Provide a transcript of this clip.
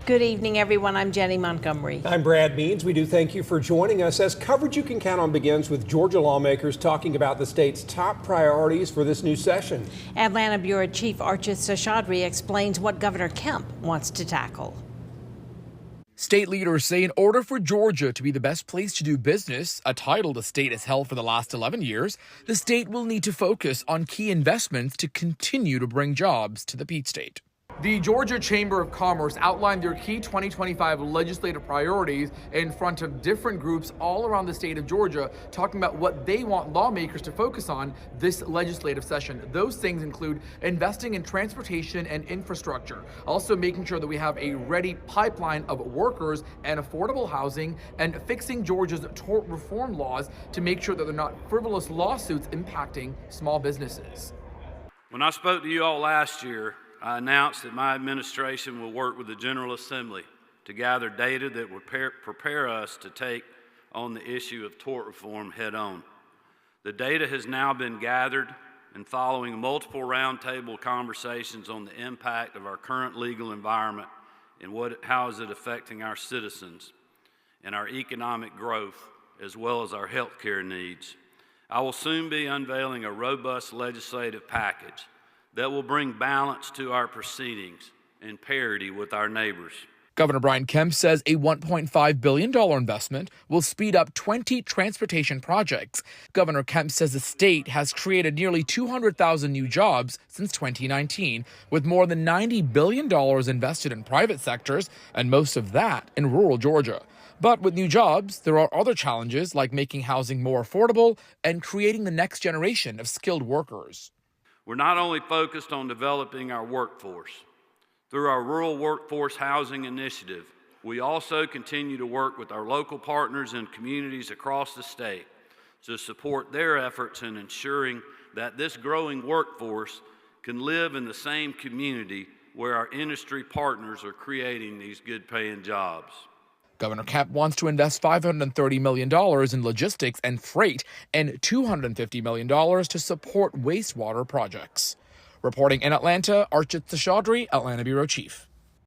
Good evening, everyone. I'm Jenny Montgomery. I'm Brad Means. We do thank you for joining us as coverage you can count on begins with Georgia lawmakers talking about the state's top priorities for this new session. Atlanta Bureau Chief Archit Seshadri explains what Governor Kemp wants to tackle. State leaders say in order for Georgia to be the best place to do business, a title the state has held for the last 11 years, the state will need to focus on key investments to continue to bring jobs to the Peach State. The Georgia Chamber of Commerce outlined their key 2025 legislative priorities in front of different groups all around the state of Georgia, talking about what they want lawmakers to focus on this legislative session. Those things include investing in transportation and infrastructure, also making sure that we have a ready pipeline of workers and affordable housing, and fixing Georgia's tort reform laws to make sure that they're not frivolous lawsuits impacting small businesses. When I spoke to you all last year, I announced that my administration will work with the General Assembly to gather data that will prepare us to take on the issue of tort reform head on. The data has now been gathered, and following multiple roundtable conversations on the impact of our current legal environment and how is it affecting our citizens and our economic growth, as well as our health care needs, I will soon be unveiling a robust legislative package that will bring balance to our proceedings and parity with our neighbors. Governor Brian Kemp says a $1.5 billion investment will speed up 20 transportation projects. Governor Kemp says the state has created nearly 200,000 new jobs since 2019, with more than $90 billion invested in private sectors, and most of that in rural Georgia. But with new jobs, there are other challenges like making housing more affordable and creating the next generation of skilled workers. We're not only focused on developing our workforce. Through our Rural Workforce Housing Initiative, we also continue to work with our local partners and communities across the state to support their efforts in ensuring that this growing workforce can live in the same community where our industry partners are creating these good-paying jobs. Governor Kemp wants to invest $530 million in logistics and freight and $250 million to support wastewater projects. Reporting in Atlanta, Archit Seshadri, Atlanta Bureau Chief.